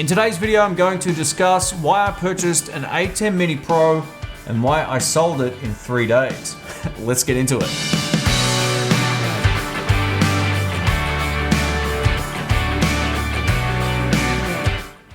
In today's video, I'm going to discuss why I purchased an ATEM Mini Pro and why I sold it in 3 days. Let's get into it.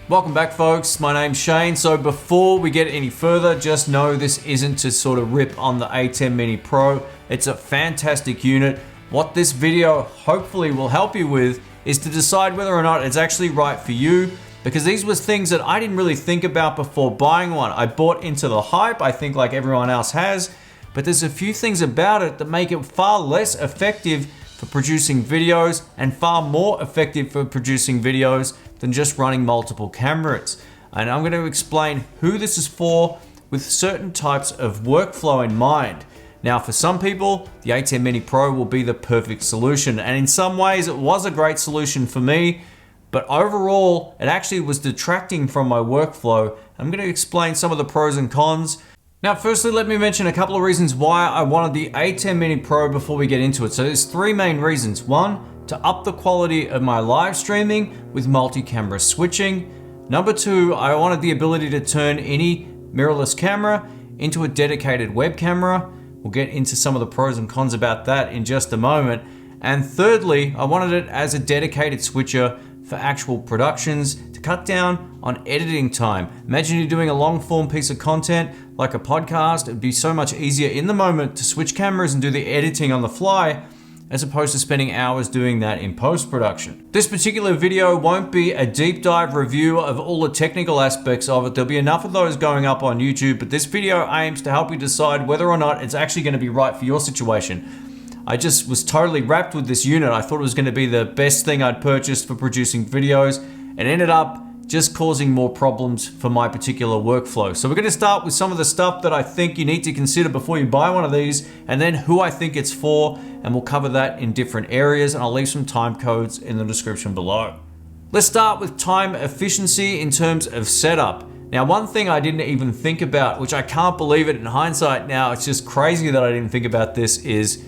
Welcome back, folks. My name's Shane. So before we get any further, just know this isn't to sort of rip on the ATEM Mini Pro. It's a fantastic unit. What this video hopefully will help you with is to decide whether or not it's actually right for you, because these were things that I didn't really think about before buying one. I bought into the hype, I think like everyone else has, but there's a few things about it that make it far less effective for producing videos and far more effective for producing videos than just running multiple cameras. And I'm going to explain who this is for with certain types of workflow in mind. Now, for some people, the ATEM Mini Pro will be the perfect solution. And in some ways, it was a great solution for me. But overall, it actually was detracting from my workflow. I'm going to explain some of the pros and cons. Now, firstly, let me mention a couple of reasons why I wanted the ATEM Mini Pro before we get into it. So there's 3 main reasons. 1, to up the quality of my live streaming with multi-camera switching. Number 2, I wanted the ability to turn any mirrorless camera into a dedicated web camera. We'll get into some of the pros and cons about that in just a moment. And thirdly, I wanted it as a dedicated switcher for actual productions to cut down on editing time. Imagine you're doing a long form piece of content like a podcast. It'd be so much easier in the moment to switch cameras and do the editing on the fly, as opposed to spending hours doing that in post-production. This particular video won't be a deep dive review of all the technical aspects of it. There'll be enough of those going up on YouTube, but this video aims to help you decide whether or not it's actually going to be right for your situation. I just was totally wrapped with this unit. I thought it was going to be the best thing I'd purchased for producing videos, and ended up just causing more problems for my particular workflow. So we're going to start with some of the stuff that I think you need to consider before you buy one of these, and then who I think it's for, and we'll cover that in different areas, and I'll leave some time codes in the description below. Let's start with time efficiency in terms of setup. Now, one thing I didn't even think about, which I can't believe it in hindsight now, it's just crazy that I didn't think about this, is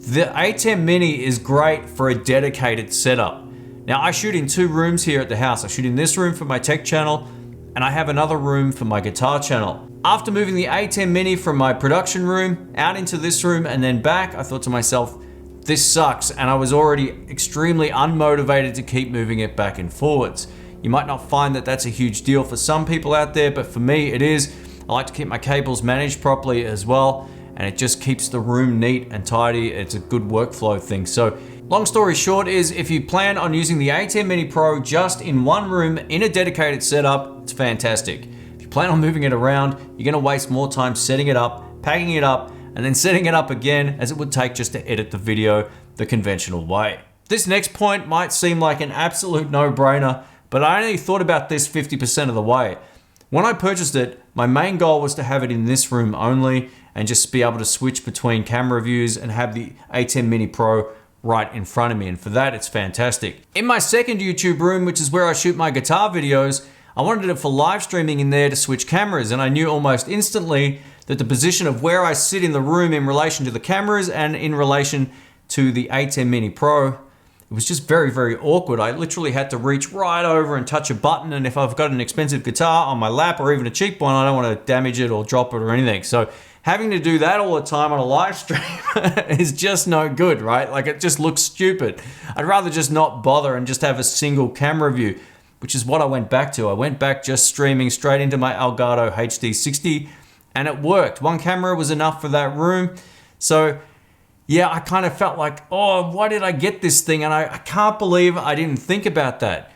the ATEM Mini is great for a dedicated setup. Now, I shoot in 2 rooms here at the house. I shoot in this room for my tech channel, and I have another room for my guitar channel. After moving the ATEM Mini from my production room out into this room and then back, I thought to myself, this sucks, and I was already extremely unmotivated to keep moving it back and forwards. You might not find that that's a huge deal for some people out there, but for me it is. I like to keep my cables managed properly as well, and it just keeps the room neat and tidy. It's a good workflow thing. So long story short is, if you plan on using the ATEM Mini Pro just in one room in a dedicated setup, it's fantastic. If you plan on moving it around, you're gonna waste more time setting it up, packing it up, and then setting it up again, as it would take just to edit the video the conventional way. This next point might seem like an absolute no-brainer, but I only thought about this 50% of the way. When I purchased it, my main goal was to have it in this room only and just be able to switch between camera views and have the ATEM Mini Pro right in front of me. And for that, it's fantastic. In my second YouTube room, which is where I shoot my guitar videos, I wanted it for live streaming in there to switch cameras. And I knew almost instantly that the position of where I sit in the room in relation to the cameras and in relation to the ATEM Mini Pro, it was just very, very awkward. I literally had to reach right over and touch a button, and if I've got an expensive guitar on my lap or even a cheap one, I don't want to damage it or drop it or anything. So having to do that all the time on a live stream is just no good, right? Like, it just looks stupid. I'd rather just not bother and just have a single camera view, which is what I went back to. I went back just streaming straight into my Elgato HD60, and it worked. One camera was enough for that room. So yeah, I kind of felt like, oh, why did I get this thing? And I can't believe I didn't think about that.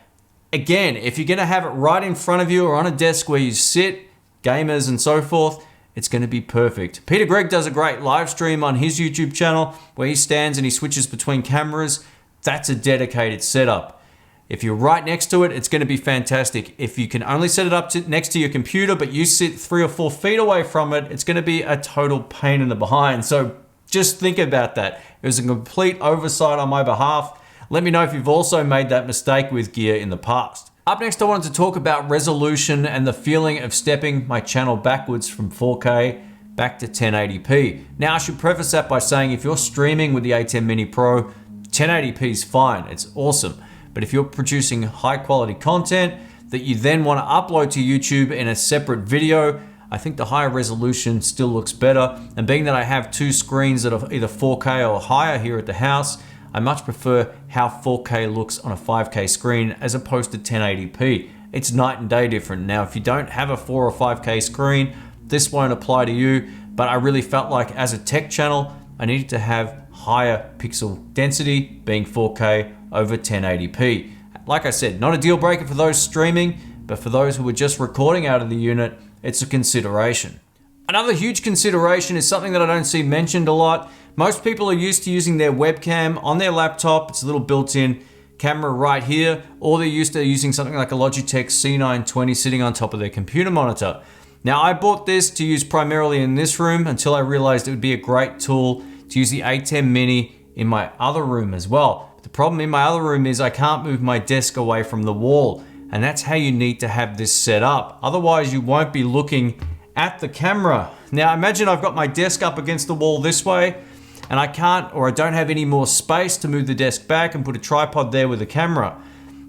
Again, if you're gonna have it right in front of you or on a desk where you sit, gamers and so forth, it's gonna be perfect. Peter Gregg does a great live stream on his YouTube channel where he stands and he switches between cameras. That's a dedicated setup. If you're right next to it, it's gonna be fantastic. If you can only set it up next to your computer, but you sit 3 or 4 feet away from it, it's gonna be a total pain in the behind. So just think about that. It was a complete oversight on my behalf. Let me know if you've also made that mistake with gear in the past. Up next, I wanted to talk about resolution and the feeling of stepping my channel backwards from 4K back to 1080p. Now, I should preface that by saying if you're streaming with the ATEM Mini Pro, 1080p is fine, it's awesome. But if you're producing high quality content, that you then want to upload to YouTube in a separate video, I think the higher resolution still looks better. And being that I have two screens that are either 4K or higher here at the house, I much prefer how 4K looks on a 5K screen as opposed to 1080p. It's night and day different. Now, if you don't have a 4 or 5K screen, this won't apply to you, but I really felt like as a tech channel, I needed to have higher pixel density, being 4K over 1080p. Like I said, not a deal breaker for those streaming, but for those who are just recording out of the unit, it's a consideration. Another huge consideration is something that I don't see mentioned a lot. Most people are used to using their webcam on their laptop. It's a little built-in camera right here, or they're used to using something like a Logitech C920 sitting on top of their computer monitor. Now, I bought this to use primarily in this room until I realized it would be a great tool to use the ATEM Mini in my other room as well. The problem in my other room is I can't move my desk away from the wall, and that's how you need to have this set up. Otherwise, you won't be looking at the camera. Now, imagine I've got my desk up against the wall this way, and I can't, or I don't have any more space to move the desk back and put a tripod there with a camera.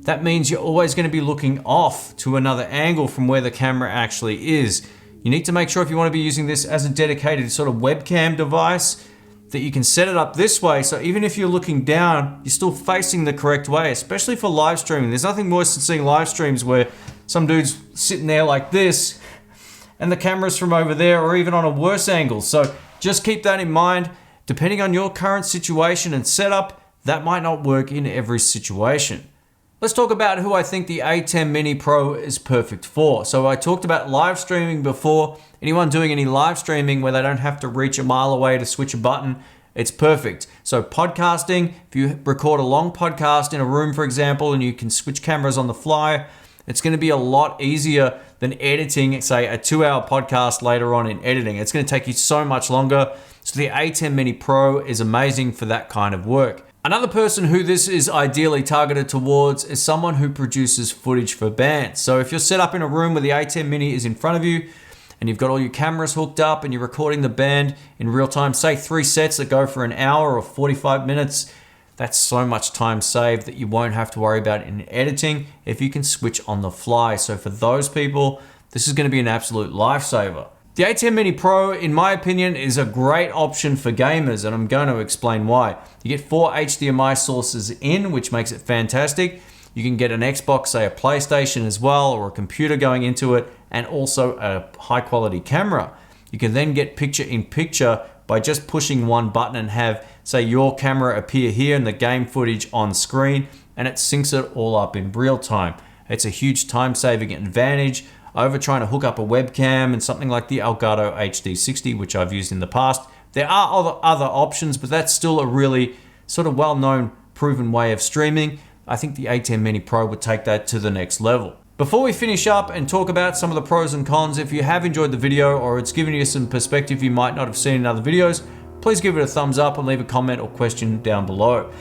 That means you're always going to be looking off to another angle from where the camera actually is. You need to make sure if you want to be using this as a dedicated sort of webcam device, that you can set it up this way, so even if you're looking down, you're still facing the correct way, especially for live streaming. There's nothing worse than seeing live streams where some dude's sitting there like this and the camera's from over there, or even on a worse angle. So just keep that in mind. Depending on your current situation and setup, that might not work in every situation. Let's talk about who I think the ATEM Mini Pro is perfect for. So I talked about live streaming before. Anyone doing any live streaming where they don't have to reach a mile away to switch a button, it's perfect. So podcasting, if you record a long podcast in a room, for example, and you can switch cameras on the fly, it's going to be a lot easier than editing, say, a 2-hour podcast later on in editing. It's going to take you so much longer. So the ATEM Mini Pro is amazing for that kind of work. Another person who this is ideally targeted towards is someone who produces footage for bands. So if you're set up in a room where the ATEM Mini is in front of you and you've got all your cameras hooked up and you're recording the band in real time, say 3 sets that go for an hour or 45 minutes, that's so much time saved that you won't have to worry about it in editing if you can switch on the fly. So for those people, this is going to be an absolute lifesaver. The ATEM Mini Pro, in my opinion, is a great option for gamers, and I'm going to explain why. You get 4 HDMI sources in, which makes it fantastic. You can get an Xbox, say a PlayStation as well, or a computer going into it, and also a high quality camera. You can then get picture-in-picture by just pushing one button and have, say, your camera appear here and the game footage on screen, and it syncs it all up in real time. It's a huge time-saving advantage over trying to hook up a webcam and something like the Elgato HD60, which I've used in the past. There are other options, but that's still a really sort of well-known, proven way of streaming. I think the ATEM Mini Pro would take that to the next level. Before we finish up and talk about some of the pros and cons, if you have enjoyed the video or it's given you some perspective you might not have seen in other videos, please give it a thumbs up and leave a comment or question down below.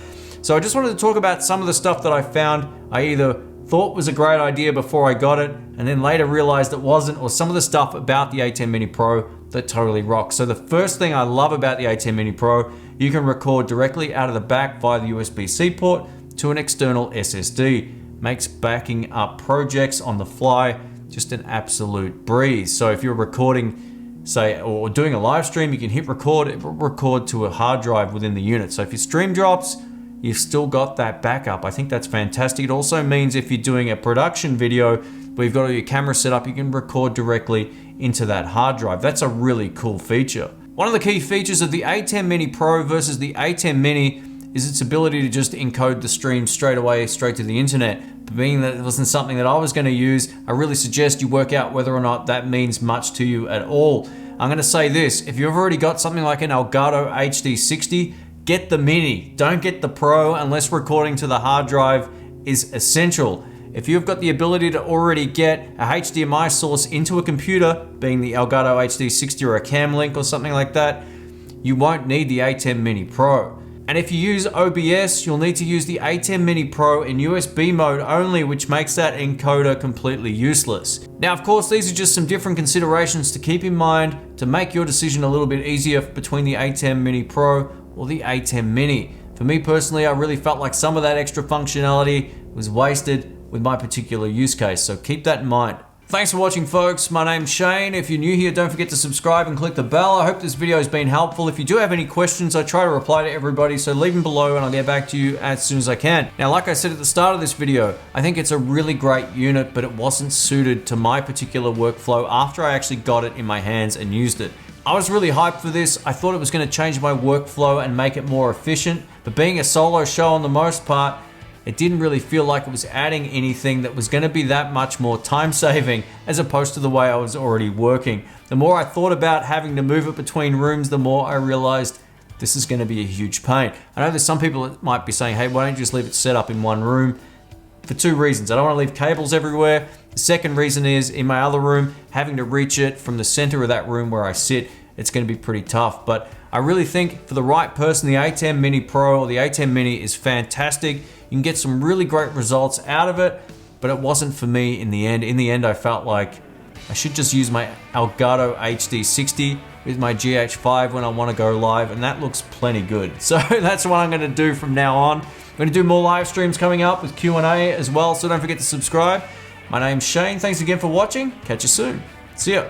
So I just wanted to talk about some of the stuff that I found I either thought was a great idea before I got it, and then later realized it wasn't, or some of the stuff about the ATEM Mini Pro that totally rocks. So the first thing I love about the ATEM Mini Pro, you can record directly out of the back via the USB-C port to an external SSD. Makes backing up projects on the fly just an absolute breeze. So if you're recording, say, or doing a live stream, you can hit record, it will record to a hard drive within the unit. So if your stream drops, you've still got that backup. I think that's fantastic. It also means if you're doing a production video where you've got all your camera set up, you can record directly into that hard drive. That's a really cool feature. One of the key features of the ATEM Mini Pro versus the ATEM Mini is its ability to just encode the stream straight away, straight to the internet. But being that it wasn't something that I was going to use, I really suggest you work out whether or not that means much to you at all. I'm going to say this, if you've already got something like an Elgato HD60, get the Mini, don't get the Pro unless recording to the hard drive is essential. If you've got the ability to already get a HDMI source into a computer, being the Elgato HD60 or a Cam Link or something like that, you won't need the ATEM Mini Pro. And if you use OBS, you'll need to use the ATEM Mini Pro in USB mode only, which makes that encoder completely useless. Now, of course, these are just some different considerations to keep in mind to make your decision a little bit easier between the ATEM Mini Pro or the ATEM Mini. For me personally, I really felt like some of that extra functionality was wasted with my particular use case. So keep that in mind. Thanks for watching, folks. My name's Shane. If you're new here, don't forget to subscribe and click the bell. I hope this video has been helpful. If you do have any questions, I try to reply to everybody, so leave them below and I'll get back to you as soon as I can. Now, like I said at the start of this video, I think it's a really great unit, but it wasn't suited to my particular workflow after I actually got it in my hands and used it. I was really hyped for this. I thought it was going to change my workflow and make it more efficient, but being a solo show on the most part, it didn't really feel like it was adding anything that was going to be that much more time saving as opposed to the way I was already working. The more I thought about having to move it between rooms, the more I realized this is going to be a huge pain. I know there's some people that might be saying, hey, why don't you just leave it set up in one room? For two reasons. I don't want to leave cables everywhere. The second reason is in my other room, having to reach it from the center of that room where I sit, it's going to be pretty tough. But I really think for the right person, the ATEM Mini Pro or the ATEM Mini is fantastic. You can get some really great results out of it, but it wasn't for me in the end. In the end, I felt like I should just use my Elgato HD60 with my GH5 when I want to go live, and that looks plenty good. So that's what I'm going to do from now on. I'm going to do more live streams coming up with Q&A as well, so don't forget to subscribe. My name's Shane. Thanks again for watching. Catch you soon. See ya.